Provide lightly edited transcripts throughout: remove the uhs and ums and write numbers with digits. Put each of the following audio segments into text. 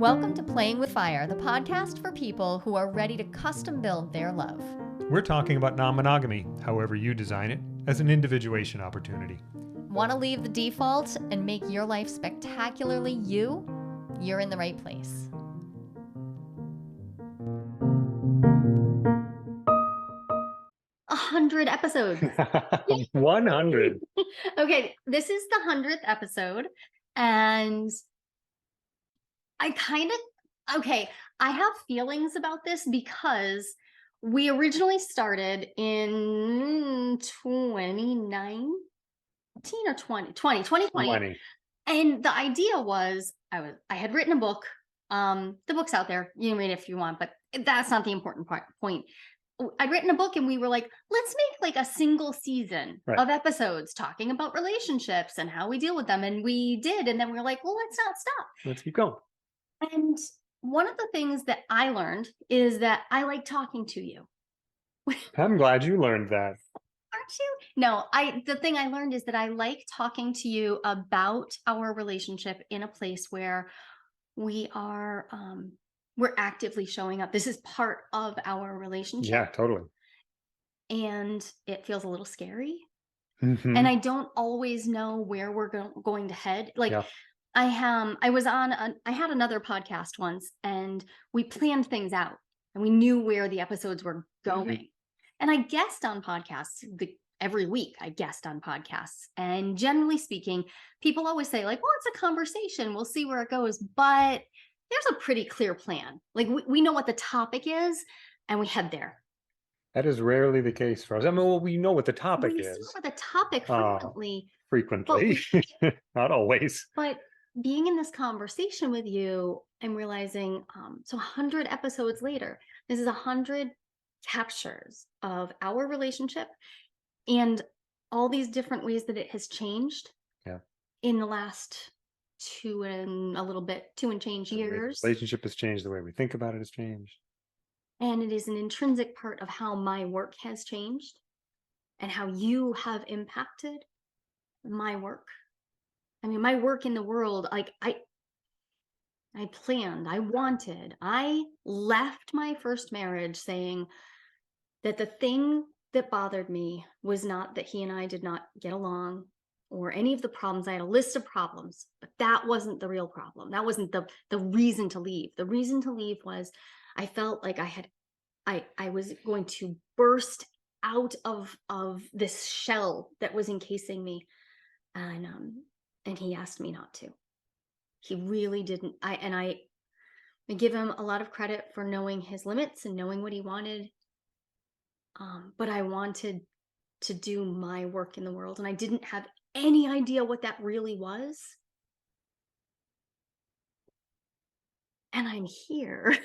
Welcome to Playing with Fire, the podcast for people who are ready to custom build their love. We're talking about non-monogamy, however you design it, as an individuation opportunity. Want to leave the default and make your life spectacularly you? You're in the right place. A 100 episodes. 100. Okay, this is the 100th episode, and I have feelings about this because we originally started in 2019 or 2020. 20. And the idea was I had written a book. The book's out there. You can read it if you want, but that's not the important point. I'd written a book and we were like, let's make like a single season of episodes talking about relationships and how we deal with them. And we did. And then we were like, well, let's not stop. Let's keep going. And one of the things that I learned is that I like talking to you. I'm glad you learned that. Aren't you? No, the thing I learned is that I like talking to you about our relationship in a place where we are we're actively showing up. This is part of our relationship. Yeah, totally. And it feels a little scary. Mm-hmm. And I don't always know where we're going to head. Like I had another podcast once and we planned things out and we knew where the episodes were going. Mm-hmm. And I guest on podcasts every week. I guest on podcasts. And generally speaking, people always say like, well, it's a conversation. We'll see where it goes. But there's a pretty clear plan. Like we know what the topic is and we head there. That is rarely the case for us. I mean, well, we know what the topic is. We know what the topic frequently. Frequently, not always. But being in this conversation with you and realizing, so 100 episodes later, this is 100 captures of our relationship and all these different ways that it has changed in the last 2 and change years. The relationship has changed. The way we think about it has changed. And it is an intrinsic part of how my work has changed and how you have impacted my work. I mean, my work in the world, like I planned, I left my first marriage saying that the thing that bothered me was not that he and I did not get along or any of the problems. I had a list of problems, but that wasn't the real problem. That wasn't the reason to leave. The reason to leave was I felt like I was going to burst out of this shell that was encasing me. And he asked me not to. He really didn't. I give him a lot of credit for knowing his limits and knowing what he wanted. But I wanted to do my work in the world, and I didn't have any idea what that really was. And I'm here.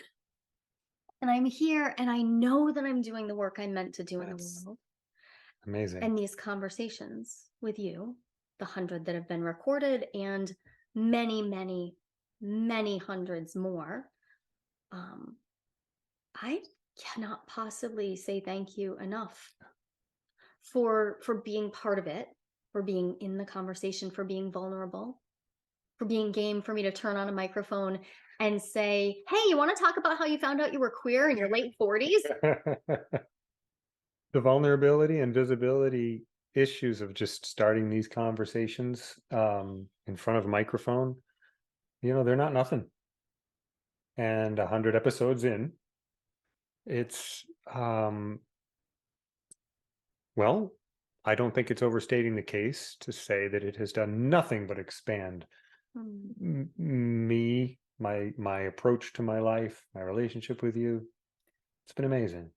And I'm here, and I know that I'm doing the work I'm meant to do in the world. Amazing. And these conversations with you, the 100 that have been recorded, and many, many, many hundreds more. I cannot possibly say thank you enough for being part of it, for being in the conversation, for being vulnerable, for being game for me to turn on a microphone and say, hey, you want to talk about how you found out you were queer in your late 40s? The vulnerability and visibility issues of just starting these conversations in front of a microphone, they're not nothing. And 100 episodes in, it's well, I don't think it's overstating the case to say that it has done nothing but expand me, my approach to my life, my relationship with you. It's been amazing.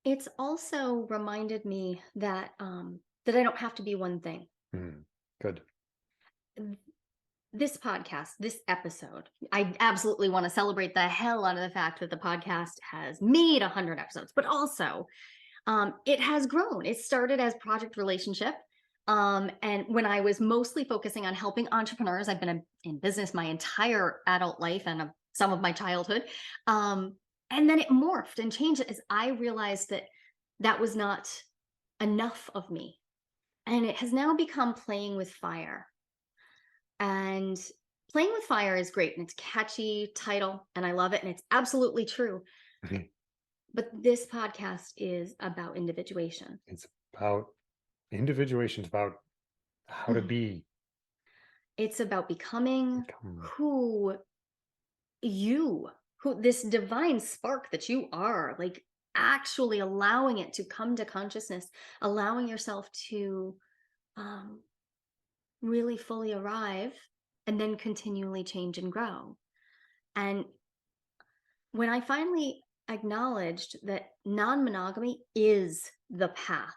It's also reminded me that that I don't have to be one thing. Good. This podcast, this episode, I absolutely want to celebrate the hell out of the fact that the podcast has made 100 episodes, but also it has grown. It started as Project Relationship. And when I was mostly focusing on helping entrepreneurs, I've been in business my entire adult life and some of my childhood. And then it morphed and changed as I realized that was not enough of me. And it has now become Playing with Fire. And Playing with fire is great and it's a catchy title and I love it and it's absolutely true. But this podcast is about individuation. It's about individuation. It's about how to Mhm. be. It's about becoming Become. who you, who this divine spark that you are, like actually allowing it to come to consciousness, allowing yourself to um, really fully arrive and then continually change and grow. And when I finally acknowledged that non monogamy is the path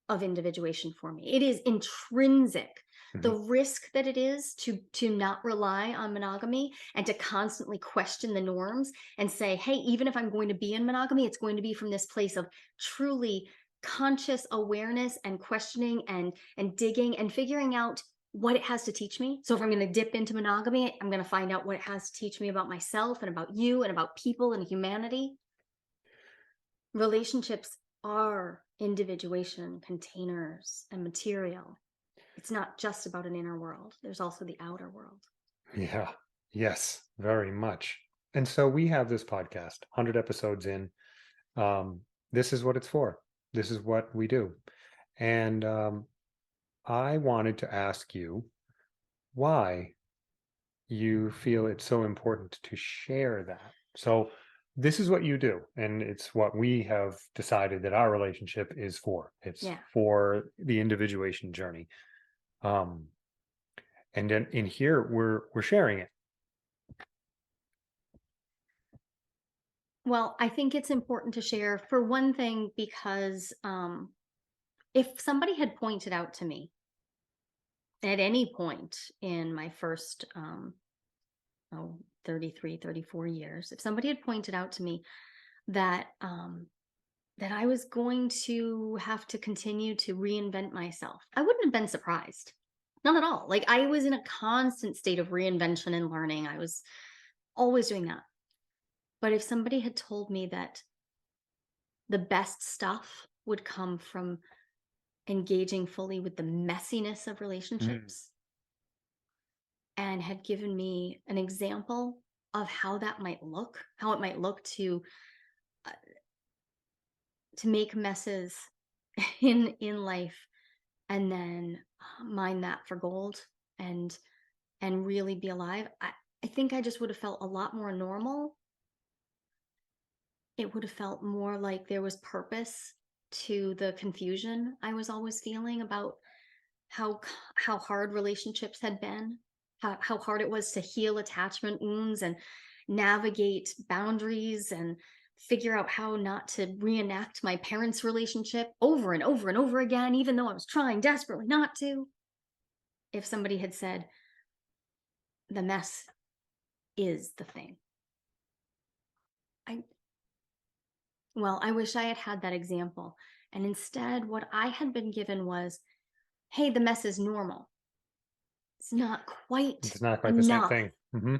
of individuation for me, it is intrinsic. The Mhm. risk that it is to not rely on monogamy and to constantly question the norms and say, hey, even if I'm going to be in monogamy, it's going to be from this place of truly conscious awareness and questioning and digging and figuring out what it has to teach me. So if I'm going to dip into monogamy, I'm going to find out what it has to teach me about myself and about you and about people and humanity. Relationships are individuation, containers, and material. It's not just about an inner world. There's also the outer world. Yeah. Yes. Very much. And so we have this podcast, 100 episodes in. Um, this is what it's for. This is what we do. And I wanted to ask you why you feel it's so important to share that. So, this is what you do, and it's what we have decided that our relationship is for. It's Yeah. for the individuation journey. Um, and then in here, we're sharing it. Well, I think it's important to share for one thing because if somebody had pointed out to me at any point in my first oh, 33, 34 years, if somebody had pointed out to me that that I was going to have to continue to reinvent myself, I wouldn't have been surprised. Not at all. Like I was in a constant state of reinvention and learning. I was always doing that. But if somebody had told me that the best stuff would come from engaging fully with the messiness of Mm, relationships and had given me an example of how that might look, how it might look uh, to make messes in life and then mine that for gold and and really be alive. I think I just would have felt a lot more normal. It would have felt more like there was purpose to the confusion I was always feeling about how hard relationships had been, how hard it was to heal attachment wounds and navigate boundaries and figure out how not to reenact my parents' relationship over and over and over again, even though I was trying desperately not to. If somebody had said, the mess is the thing. I Well, I wish I had had that example. And instead, what I had been given was, hey, the mess is normal. It's not quite it's not quite the same enough. thing. Hmm.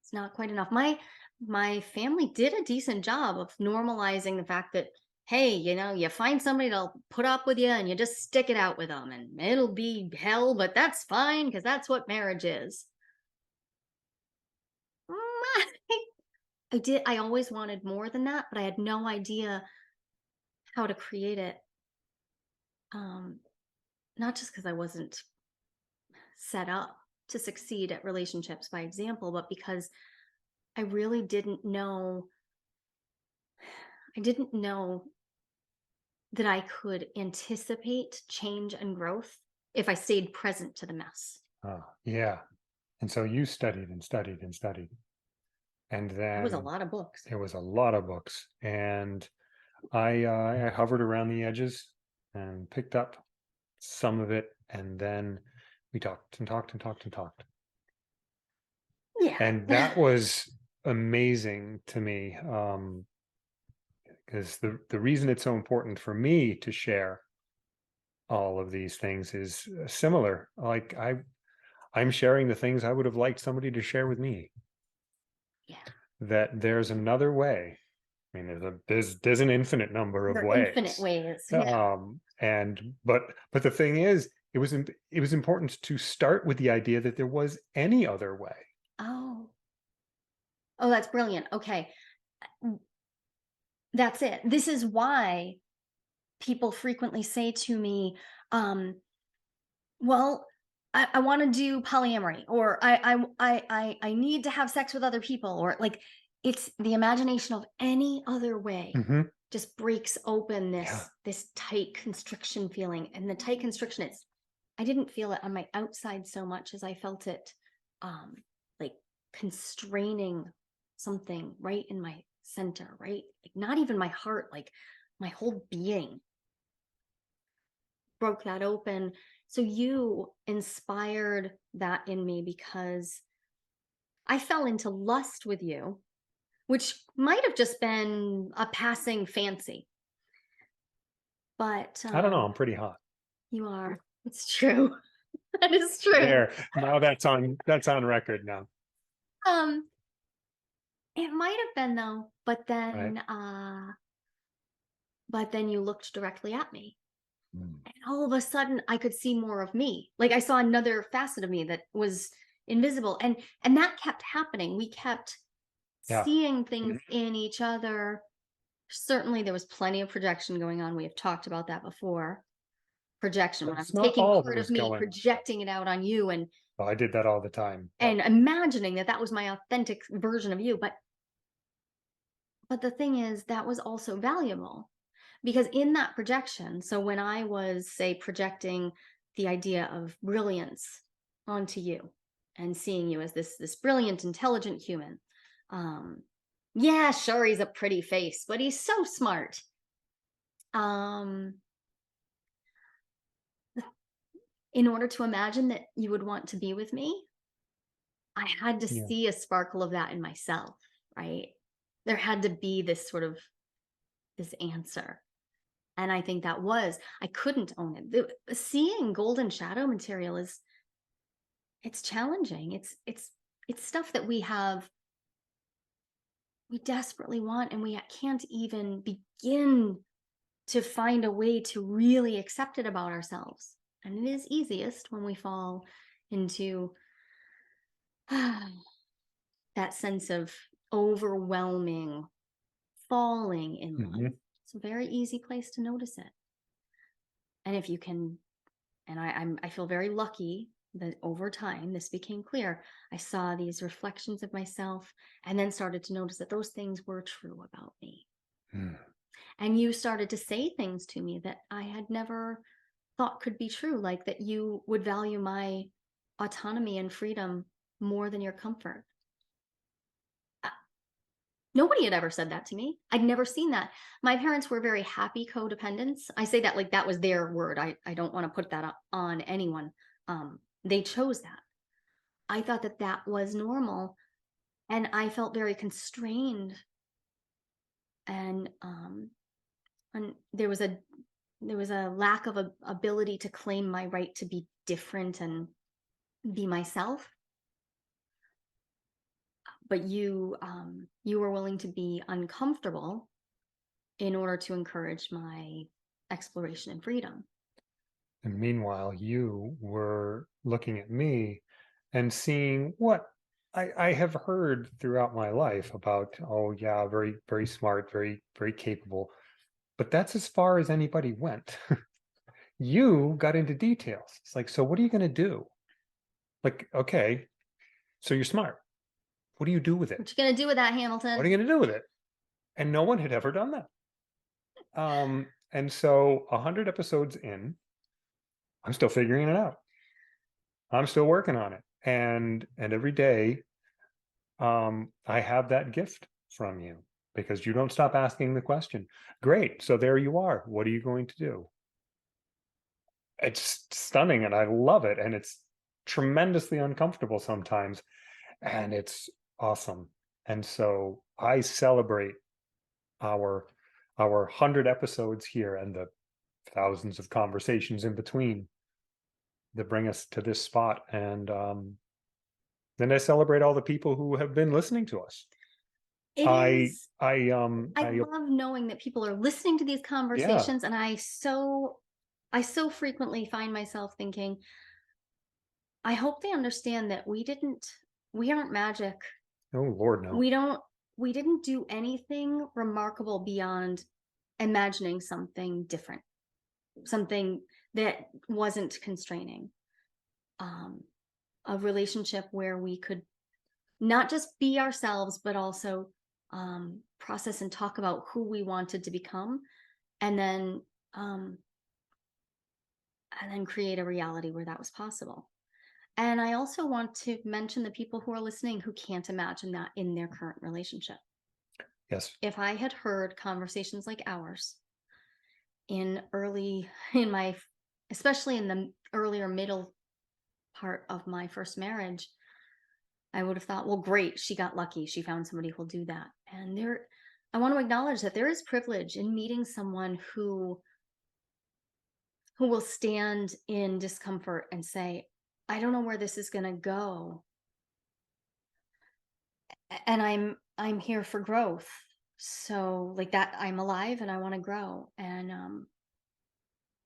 It's not quite enough. My family did a decent job of normalizing the fact that, hey, you find somebody to put up with you and you just stick it out with them and it'll be hell, but that's fine because that's what marriage is. I always wanted more than that, but I had no idea how to create it. Um, Not just because I wasn't set up to succeed at relationships by example, but because I really didn't know that I could anticipate change and growth if I stayed present to the mess. Yeah. And so you studied and studied and studied, and That was a then lot of books. it was a lot of books, and I hovered around the edges and picked up some of it, and then we talked and talked and talked and talked. Yeah. And that was amazing to me, because the reason it's so important for me to share all of these things is similar. Like I'm sharing the things I would have liked somebody to share with me. Yeah. That there's another way. I mean, there's an infinite number of There are infinite ways. ways. Yeah. And but the thing is, it was important to start with the idea that there was any other way. Oh. Oh, that's brilliant. Okay. Mm, that's it. This is why people frequently say to me, um, well, I want to do polyamory, or I need to have sex with other people, or like it's the imagination of any other way Hmm. just breaks open Yeah. this tight constriction feeling. And the tight constriction, it's I didn't feel it on my outside so much as I felt it um like constraining something right in my center, right? Like not even my heart, like my whole being broke that open. So you inspired that in me because I fell into lust with you, which might have just been a passing fancy. But I don't know. I'm pretty hot. you are. It's true. That is true. There. Now that's on record now. Um, it might have been though, Right. but then you looked directly at me. Mm. And all of a sudden I could see more of me. Like I saw another facet of me that was invisible. And that kept happening. We kept Yeah. seeing things in each other. Certainly there was plenty of projection going on. We have talked about that before. Projection, But when I'm it's not taking all that part of was me, going on, though. projecting it out on you, Oh, I did that all the time. Yep. and imagining that that was my authentic version of you. But the thing is, that was also valuable because in that projection, so when I was, say, projecting the idea of brilliance onto you and seeing you as this brilliant, intelligent human, um, yeah, sure, he's a pretty face, but he's so smart. Um, in order to imagine that you would want to be with me, I had to Yeah. see a sparkle of that in myself, right? There had to be this sort of this answer. And I think that was I couldn't own it. Seeing golden shadow material is it's challenging. It's stuff that we desperately want and we can't even begin to find a way to really accept it about ourselves. And it is easiest when we fall into that sense of overwhelming falling in love. Hmm. It's a very easy place to notice it. And if you can, and I feel very lucky that over time this became clear. I saw these reflections of myself and then started to notice that those things were true about me. Mm. And you started to say things to me that I had never thought could be true, like that you would value my autonomy and freedom more than your comfort. Uh, Nobody had ever said that to me. I'd never seen that. My parents were very happy codependents. I say that like that was their word. I don't want to put that on anyone. They chose that. I thought that that was normal, and I felt very constrained. And there was a lack of a ability to claim my right to be different and be myself. But you were willing to be uncomfortable in order to encourage my exploration and freedom. And meanwhile, you were looking at me and seeing what I have heard throughout my life about, oh, yeah, very, very smart, very, very capable. But that's as far as anybody went. You got into details. It's like, so what are you going to do? Like, okay, so you're smart. What do you do with it? What you gonna do with that, What are Hamilton? you going to do with it? And no one had ever done that. And so 100 episodes in, I'm still figuring it out. I'm still working on it. And every day, I have that gift from you because you don't stop asking the question. Great. So there you are. What are you going to do? It's stunning and I love it. And it's tremendously uncomfortable sometimes. And it's awesome. And so I celebrate our 100 episodes here and the thousands of conversations in between that bring us to this spot. And then I celebrate all the people who have been listening to us. It I is. I I I love knowing that people are listening to these yeah, conversations, and I so I so frequently find myself thinking, I hope they understand that we aren't magic. Oh Lord, no. We don't, we didn't do anything remarkable beyond imagining something different, something that wasn't constraining. Um, a relationship where we could not just be ourselves, but also process and talk about who we wanted to become, and then um, create a reality where that was possible. And I also want to mention the people who are listening who can't imagine that in their current relationship. Yes. If I had heard conversations like ours in early, in my, especially in the earlier middle part of my first marriage, I would have thought, well, great, she got lucky. She found somebody who'll do that. And there, I want to acknowledge that there is privilege in meeting someone who will stand in discomfort and say, I don't know where this is going to go, and I'm here for growth. So like that, I'm alive and I want to grow, and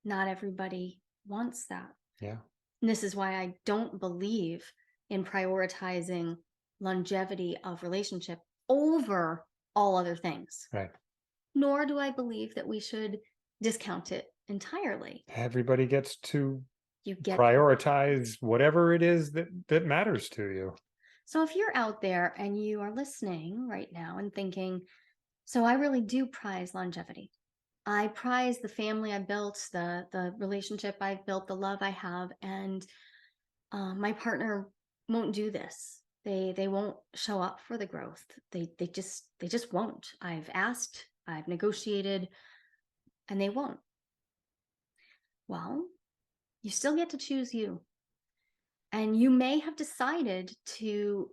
not everybody wants that. Yeah. And this is why I don't believe in prioritizing longevity of relationship over all other things. Right. Nor do I believe that we should discount it entirely. Everybody gets to You get prioritize whatever it is that matters to you. So if you're out there and you are listening right now and thinking, so I really do prize longevity. I prize the family I built, the relationship I've built, the love I have, and my partner won't do this. They won't show up for the growth. They just won't. I've asked, I've negotiated, and they won't. Well, you still get to choose you, and you may have decided to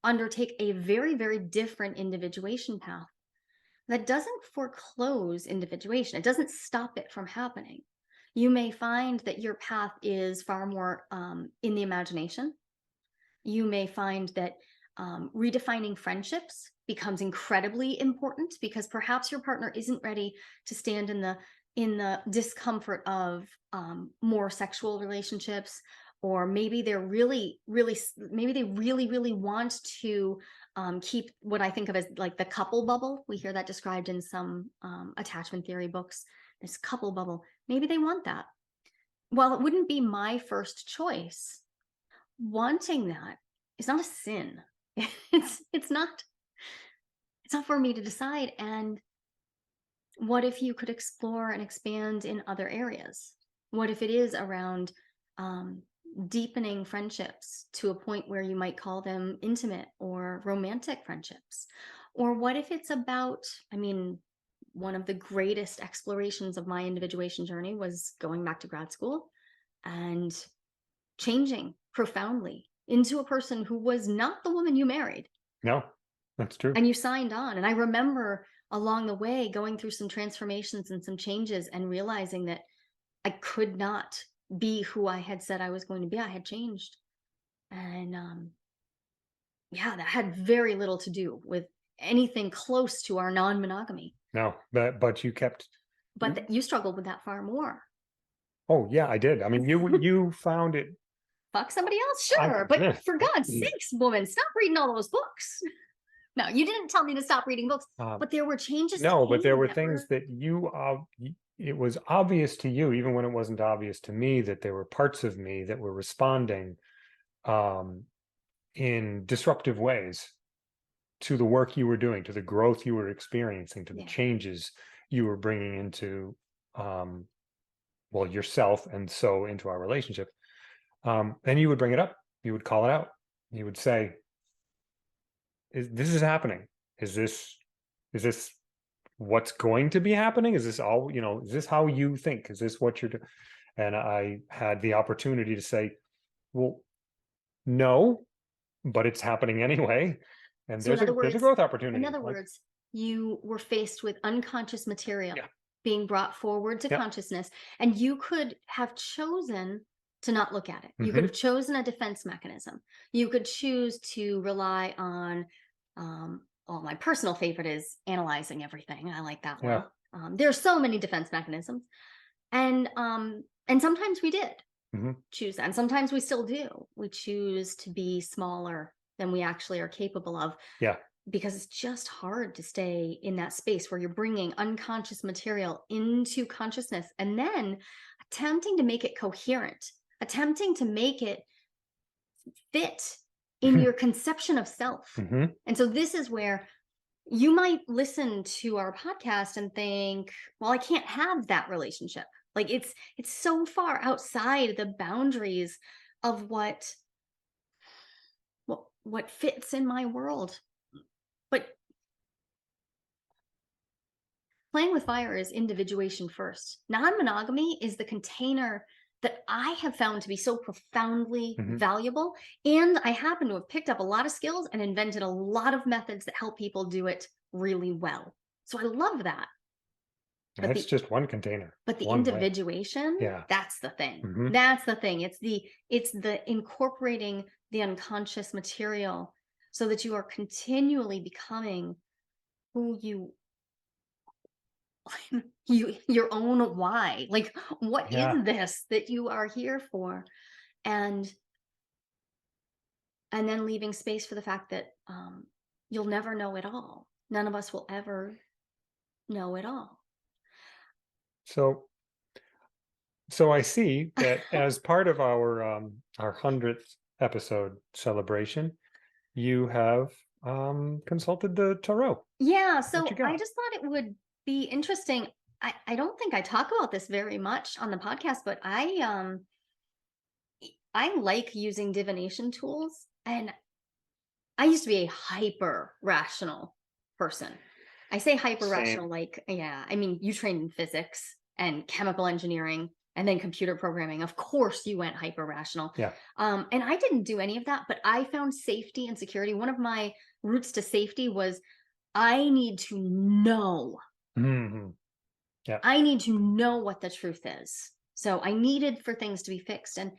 undertake a very different individuation path that doesn't foreclose individuation. It doesn't stop it from happening. You may find that your path is far more in the imagination. You may find that redefining friendships becomes incredibly important because perhaps your partner isn't ready to stand in the discomfort of more sexual relationships, or maybe they're maybe they really want to keep what I think of as like the couple bubble. We hear that described in some attachment theory books, this couple bubble. Maybe they want that. While it wouldn't be my first choice, wanting that is not a sin. It's not, it's not for me to decide. And what if you could explore and expand in other areas? What if it is around um, deepening friendships to a point where you might call them intimate or romantic friendships? Or what if it's about, I mean, one of the greatest explorations of my individuation journey was going back to grad school and changing profoundly into a person who was not the woman you married No, that's true. and you signed on. And I remember along the way going through some transformations and some changes and realizing that I could not be who I had said I was going to be. I had changed. And yeah, that had very little to do with anything close to our non-monogamy. No, but you kept But you. you struggled with that far more. Oh yeah, I did. I mean, you found it. Fuck somebody else, I sure. But for God's sakes, woman, stop reading all those books. No, you didn't tell me to stop reading books, um, but there were changes that no, but there came were that things were, that it was obvious to you, even when it wasn't obvious to me, that there were parts of me that were responding um, in disruptive ways to the work you were doing, to the growth you were experiencing, to the yeah. changes you were bringing into, um, well, yourself and so into our relationship. Then you would bring it up, you would call it out, you would say, this is happening? Is this what's going to be happening? Is this all, is this how you think? Is this what you're doing? And I had the opportunity to say, well, no, but it's happening anyway. And So there's a growth in opportunity. other Like, words, you were faced with unconscious material yeah, being brought forward to yeah. consciousness, and you could have chosen to not look at it. You could Hmm. have chosen a defense mechanism. You could choose to rely on, well, my personal favorite is analyzing everything. I like that Yeah. one. There are so many defense mechanisms. And sometimes we did Mhm. choose that, and sometimes we still do. We choose to be smaller than we actually are capable of, Yeah. because it's just hard to stay in that space where you're bringing unconscious material into consciousness and then attempting to make it coherent, attempting to make it fit in your conception of self. Mhm. And so this is where you might listen to our podcast and think, well, I can't have that relationship. Like it's so far outside the boundaries of what fits in my world. But playing with fire is individuation first. Non-monogamy is the container that I have found to be so profoundly Mhm. valuable. And I happen to have picked up a lot of skills and invented a lot of methods that help people do it really well. So I love that. And But it's the just one container, but the one way. individuation, Yeah. that's the thing. Mhm. That's the thing. It's the incorporating the unconscious material so that you are continually becoming who your own why. Like, what is Yeah. this that you are here for? And and then leaving space for the fact that you'll never know it all. None of us will ever know it all. So so I see that as part of our 100th episode celebration, you have consulted the tarot. Yeah, What you so I got? just thought it would be interesting. I don't think I talk about this very much on the podcast, but I like using divination tools, and I used to be a hyper rational person. I say hyper Same. rational, like, yeah, I mean, you trained in physics and chemical engineering and then computer programming. Of course, you went hyper rational. Yeah. And I didn't do any of that, but I found safety and security. One of my routes to safety was I need to know. Mhm. Yeah. I need to know what the truth is. So I needed for things to be fixed. And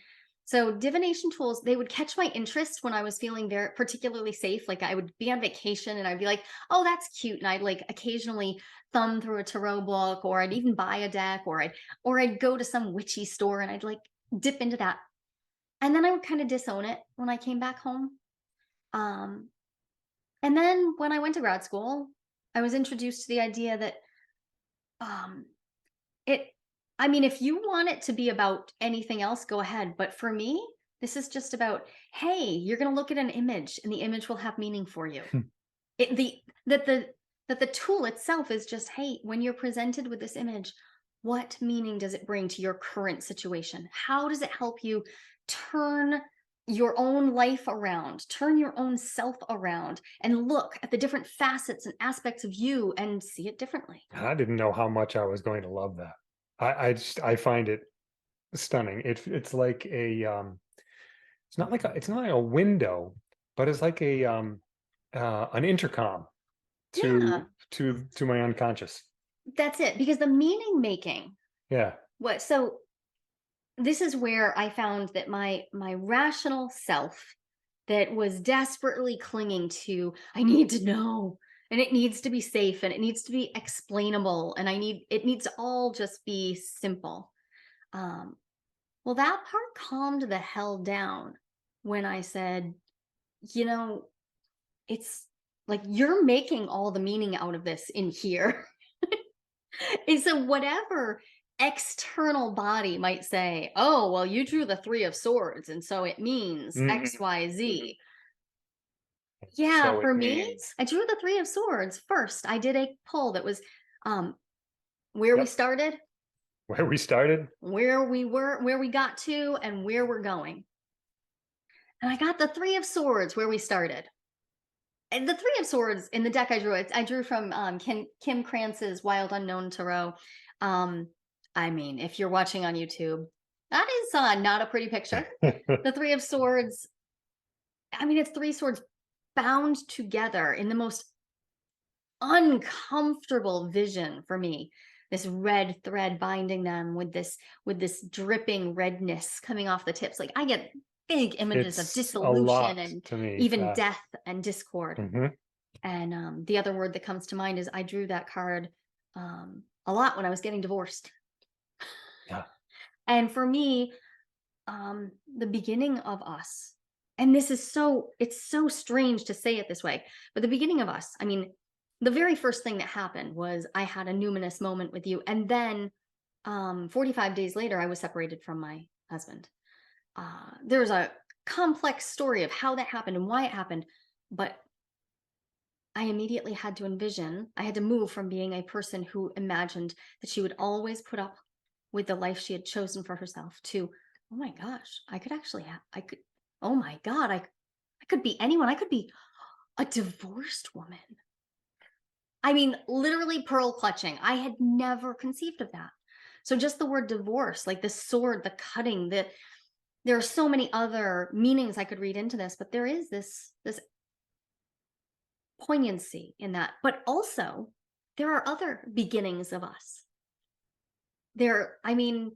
so divination tools, they would catch my interest when I was feeling very particularly safe. Like I would be on vacation and I'd be like, oh, that's cute. And I'd like occasionally thumb through a tarot book, or I'd even buy a deck, or I'd go to some witchy store and I'd like dip into that. And then I would kind of disown it when I came back home. Um, and then when I went to grad school, I was introduced to the idea that um It I mean, if you want it to be about anything else, go ahead, but for me, this is just about, "Hey, you're gonna look at an image, and the image will have meaning for you." It the that the tool itself is just, "Hey, when you're presented with this image, what meaning does it bring to your current situation? How does it help you turn your own life around, turn your own self around, and look at the different facets and aspects of you and see it differently?" I didn't know how much I was going to love that. I find it stunning. It's like a it's not like a window, but it's like a an intercom Yeah. to my unconscious. That's it, because the meaning making, Yeah. what so this is where I found that my rational self that was desperately clinging to, I need to know, and it needs to be safe, and it needs to be explainable, and it needs to all just be simple. Um, well, that part calmed the hell down when I said, you know, it's like you're making all the meaning out of this in here. And so whatever external body might say, "Oh, well, you drew the 3 of swords, and so it means Mhm. X, Y, Mhm. Z." Yeah, So it for me, means, I drew the 3 of swords first. I did a poll that was, um, where we yep, started, where we started. where we were, where we got to, and where we're going. And I got the 3 of swords where we started. And the 3 of swords in the deck I drew from, Kim Krantz's Wild Unknown Tarot. Um, I mean, if you're watching on YouTube, that is, not a pretty picture. The 3 of swords, I mean, it's 3 swords bound together in the most uncomfortable vision for me. This red thread binding them with this dripping redness coming off the tips. Like, I get big images of It's a dissolution lot and to me. even death and discord. Mhm. And the other word that comes to mind is I drew that card a lot when I was getting divorced. Yeah. And for me, the beginning of us, and this is so, it's so strange to say it this way, but the beginning of us, I mean, the very first thing that happened was I had a numinous moment with you. And then 45 days later, I was separated from my husband. There's a complex story of how that happened and why it happened. But I immediately had to envision, I had to move from being a person who imagined that she would always put up with the life she had chosen for herself to, oh my gosh, I could actually have, I could, oh my God, I could be anyone. I could be a divorced woman. I mean, literally pearl clutching. I had never conceived of that. So just the word divorce, like the sword, the cutting, there are so many other meanings I could read into this, but there is this poignancy in that. But also, there are other beginnings of us. I mean,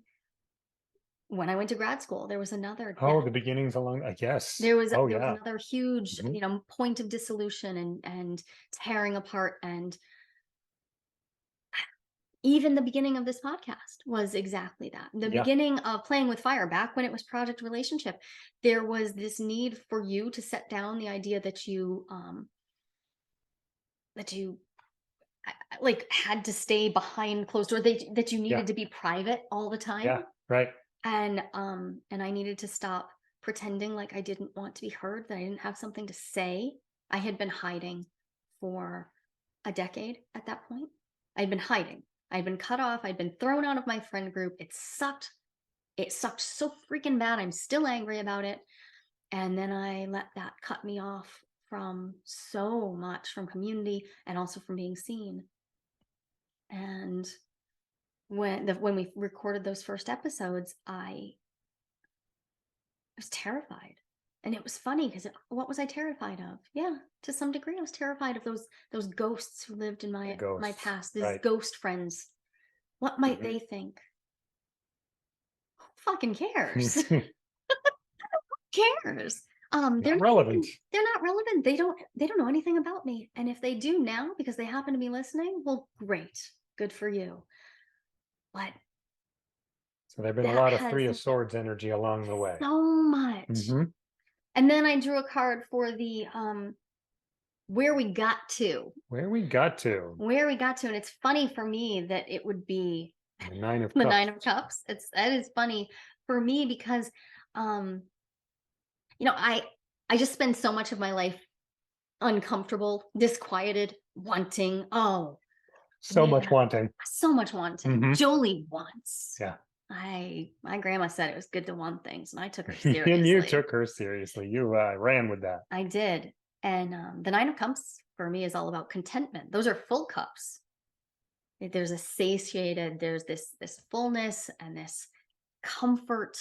when I went to grad school, there was another Oh, death. the beginnings along, I guess. Oh, There was yeah. another huge, Mhm. point of dissolution and tearing apart. And even the beginning of this podcast was exactly that. The Yeah. beginning of Playing with Fire, back when it was Project Relationship, there was this need for you to set down the idea that you like had to stay behind closed doors, that you Yeah. needed to be private all the time. Yeah. Right. And I needed to stop pretending like I didn't want to be heard, that I didn't have something to say. I had been hiding for a decade at that point. I'd been hiding. I'd been cut off. I'd been thrown out of my friend group. It sucked. It sucked so freaking bad. I'm still angry about it. And then I let that cut me off from so much, from community and also from being seen. And when we recorded those first episodes, I was terrified. And it was funny because what was I terrified of? Yeah, to some degree, I was terrified of those ghosts who lived in The my ghosts. past, these Right. ghost friends. What might Mhm. they think? Who fucking cares? Cares? Not relevant. They're not relevant. They don't know anything about me. And if they do now because they happen to be listening, well, great. Good for you. But So there've been a that lot of has Three of Swords energy along the way. so much. Hmm. And then I drew a card for the where we got to. Where we got to. Where we got to. And it's funny for me that it would be The Nine of the Cups. Nine of Cups. That is funny for me because um, I just spend so much of my life uncomfortable, disquieted, wanting. Oh So much man, wanting. so much wanting. Hmm. Joli wants. Yeah. My grandma said it was good to want things, and I took her And you seriously. took her seriously. You ran with that. I did. And the Nine of Cups for me is all about contentment. Those are full cups. There's a satiated, there's this fullness and this comfort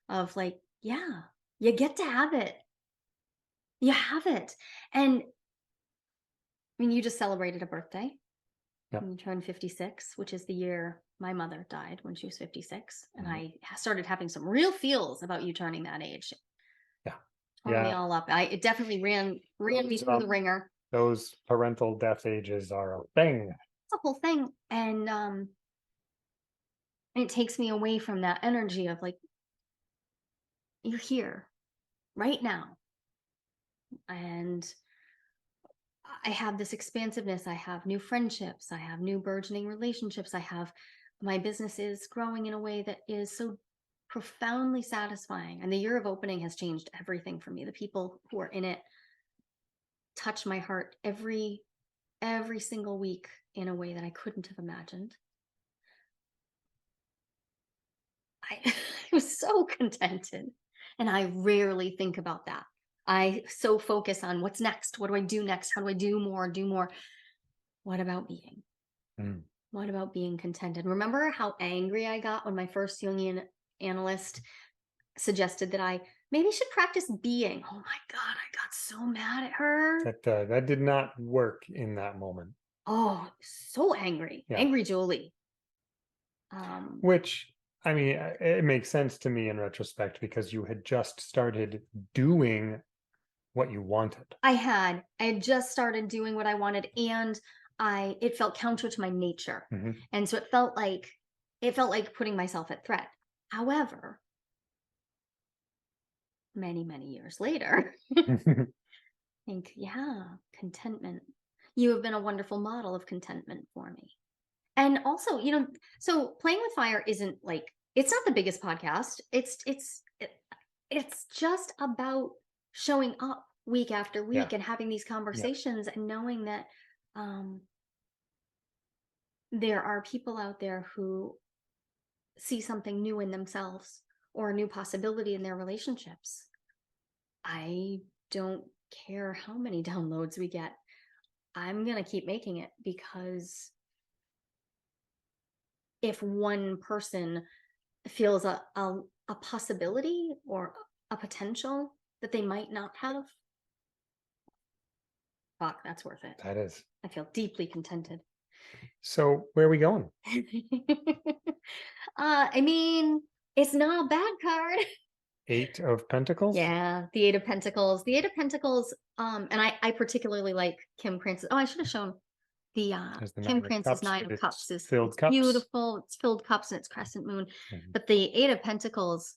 of like, yeah, you get to have it. You have it. And I mean, you just celebrated a birthday. Yep. You turned 56, which is the year my mother died, when she was 56. And Mhm. I started having some real feels about you turning that age. Yeah. Tore me Yeah. all up. It definitely ran me through the ringer. Those parental death ages are a thing. It's a whole thing. And it takes me away from that energy of like, you're here right now. And I have this expansiveness. I have new friendships. I have new burgeoning relationships. My business is growing in a way that is so profoundly satisfying. And the year of opening has changed everything for me. The people who are in it touch my heart every single week in a way that I couldn't have imagined. I was so contented. And I rarely think about that. I so focus on what's next. What do I do next? How do I do more? Do more? What about being? Mm. What about being contented? Remember how angry I got when my first Jungian analyst suggested that I maybe should practice being? Oh my God, I got so mad at her. That did not work in that moment. Oh, so angry. Yeah. Angry Jolie. Um, Which, I mean, it makes sense to me in retrospect because you had just started doing what you wanted. I had just started doing what I wanted, and it felt counter to my nature. Hmm. And so it felt like it felt like putting myself at threat. However, many, many years later, think, yeah, contentment. You have been a wonderful model of contentment for me. And also, so Playing with Fire isn't like it's not the biggest podcast. It's just about showing up week after Yeah. week and having these Yeah. conversations and knowing that um there are people out there who see something new in themselves or a new possibility in their relationships. I don't care how many downloads we get. I'm going to keep making it because if one person feels a possibility or a potential that they might not have, fuck, that's worth it. That is. I feel deeply contented. So where are we going? I mean, it's not a bad card. 8 of Pentacles? Yeah, the Eight of Pentacles. The Eight of Pentacles, and I particularly like Kim Prince's. Oh, I should have shown the There's the Kim 9 of Prince's Cups Nine with of its Cups is filled it's cups. beautiful. It's filled cups and it's crescent moon. Mhm. But the Eight of Pentacles,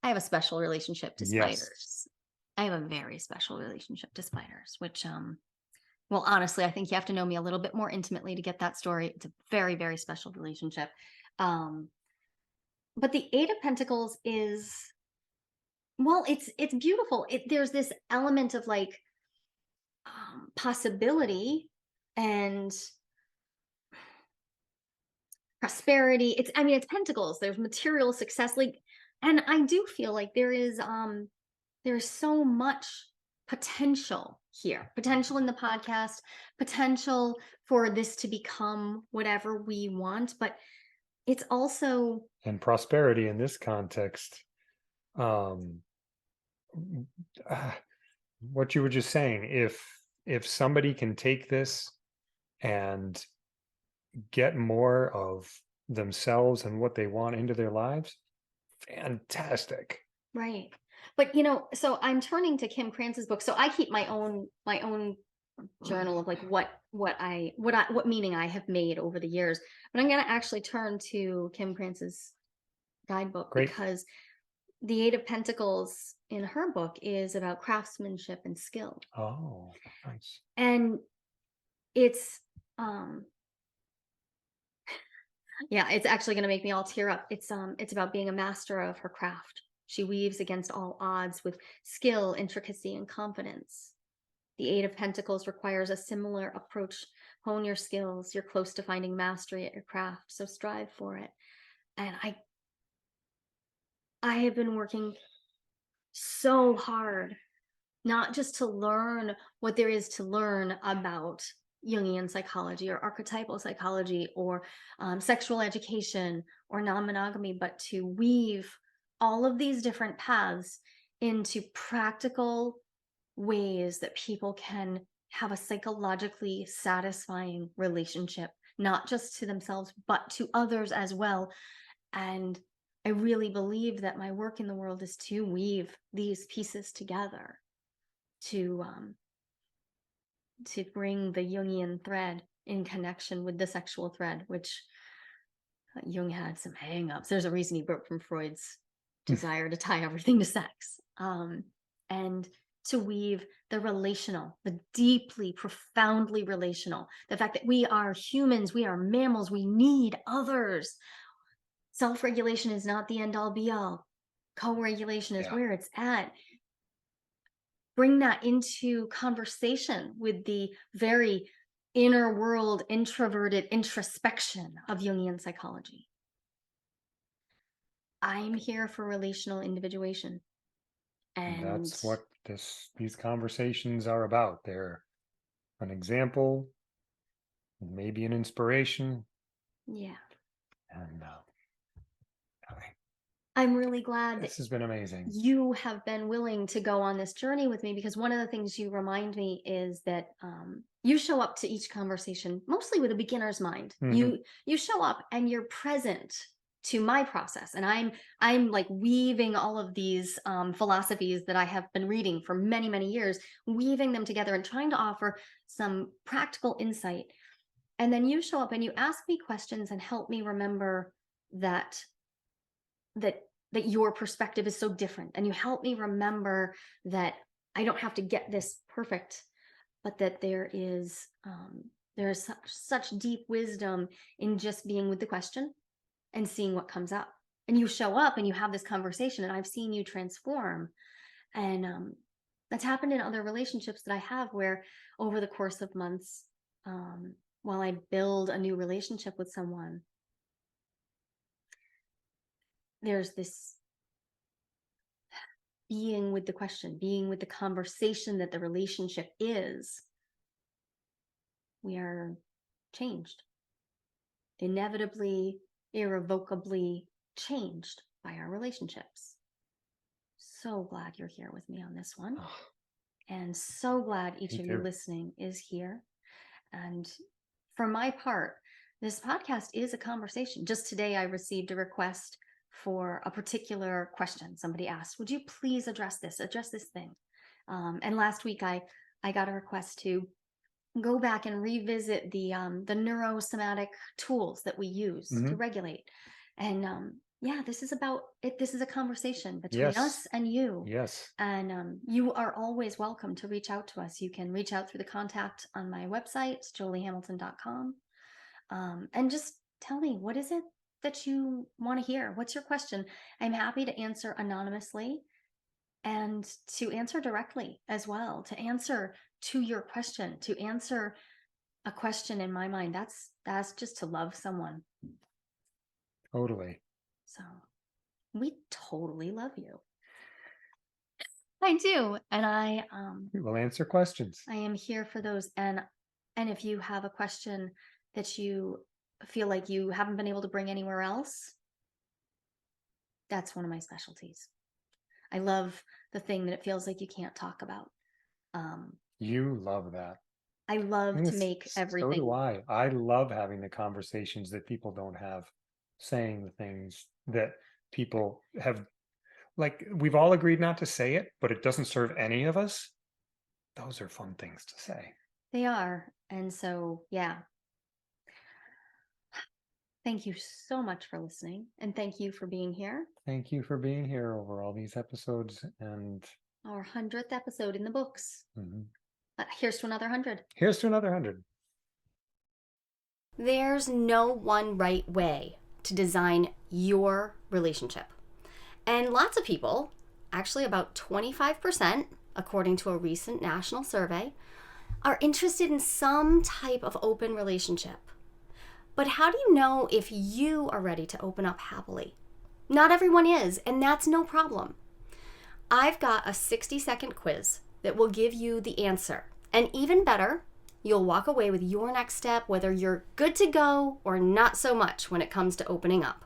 I have a special relationship to Yes. spiders. I have a very special relationship to spiders, which well, honestly, I think you have to know me a little bit more intimately to get that story. It's a very, very special relationship. Um, but the Eight of Pentacles is, well, it's beautiful. There's this element of like possibility and prosperity. I mean, it's pentacles. There's material success, like, and I do feel like there's so much potential here. Potential in the podcast, potential for this to become whatever we want, but it's also And prosperity in this context. Ah, what you were just saying, if somebody can take this and get more of themselves and what they want into their lives, fantastic. right. But so I'm turning to Kim Kranz's book. So I keep my own journal of like what meaning I have made over the years. But I'm going to actually turn to Kim Kranz's guidebook Great. because the Eight of Pentacles in her book is about craftsmanship and skill. Oh, nice. And it's yeah, it's actually going to make me all tear up. It's about being a master of her craft. She weaves against all odds with skill, intricacy, and confidence. The Eight of Pentacles requires a similar approach. Hone your skills. You're close to finding mastery at your craft, so strive for it. And I have been working so hard, not just to learn what there is to learn about Jungian psychology or archetypal psychology or sexual education or non-monogamy, but to weave all of these different paths into practical ways that people can have a psychologically satisfying relationship, not just to themselves, but to others as well. And I really believe that my work in the world is to weave these pieces together to bring the Jungian thread in connection with the sexual thread, which Jung had some hang-ups. There's a reason he broke from Freud's desire to tie everything to sex. And to weave the relational, the deeply, profoundly relational, the fact that we are humans, we are mammals, we need others. Self-regulation is not the end-all be-all. Co-regulation is Yeah. where it's at. Bring that into conversation with the very inner world, introverted introspection of Jungian psychology. I'm here for relational individuation. And And that's what these conversations are about. They're an example, maybe an inspiration, yeah, and I'm really glad that this has been amazing. you have been willing to go on this journey with me because one of the things you remind me is that you show up to each conversation mostly with a beginner's mind. Mhm. You show up and you're present to my process, and I'm like weaving all of these philosophies that I have been reading for many, many years, weaving them together and trying to offer some practical insight. And then you show up and you ask me questions and help me remember that that that your perspective is so different, and you help me remember that I don't have to get this perfect, but that there's such deep wisdom in just being with the question and seeing what comes up. And you show up and you have this conversation, and I've seen you transform. And that's happened in other relationships that I have, where over the course of months, while I build a new relationship with someone, there's this being with the question, being with the conversation that the relationship is, we are changed, inevitably, irrevocably changed by our relationships. So glad you're here with me on this one. Oh, And so glad each me of you too. listening is here. And for my part, this podcast is a conversation. Just today, I received a request for a particular question. Somebody asked, "Would you please address this thing?" And last week, I got a request to go back and revisit the neurosomatic tools that we use to Hmm. regulate. And yeah, this is about it. This is a conversation between Yes. us and you. Yes. And you are always welcome to reach out to us. You can reach out through the contact on my website, jolihamilton.com, and just tell me, what is it that you want to hear? What's your question? I'm happy to answer anonymously and to answer directly as well, to answer to your question, to answer a question. In my mind, that's just to love someone. Totally. So we totally love you. I do. And We will answer questions. I am here for those. And if you have a question that you feel like you haven't been able to bring anywhere else, that's one of my specialties. I love the thing that it feels like you can't talk about. You love that. I love And to make so do everything. I. I love having the conversations that people don't have, saying the things that people have, like, we've all agreed not to say it, but it doesn't serve any of us. Those are fun things to say. They are. And so, yeah, thank you so much for listening. And thank you for being here. Thank you for being here over all these episodes. And Our 100th episode in the books. mhm. Here's to another 100. Here's to another 100. There's no one right way to design your relationship. And lots of people, actually about 25%, according to a recent national survey, are interested in some type of open relationship. But how do you know if you are ready to open up happily? Not everyone is, and that's no problem. I've got a 60-second quiz that will give you the answer. And even better, you'll walk away with your next step, whether you're good to go or not so much when it comes to opening up.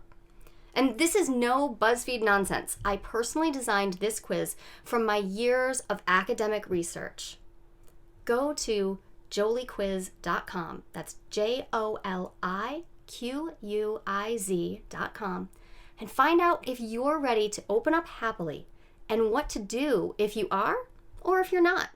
And this is no BuzzFeed nonsense. I personally designed this quiz from my years of academic research. Go to joliquiz.com. That's JOLIQUIZ.com. And find out if you're ready to open up happily and what to do if you are or if you're not.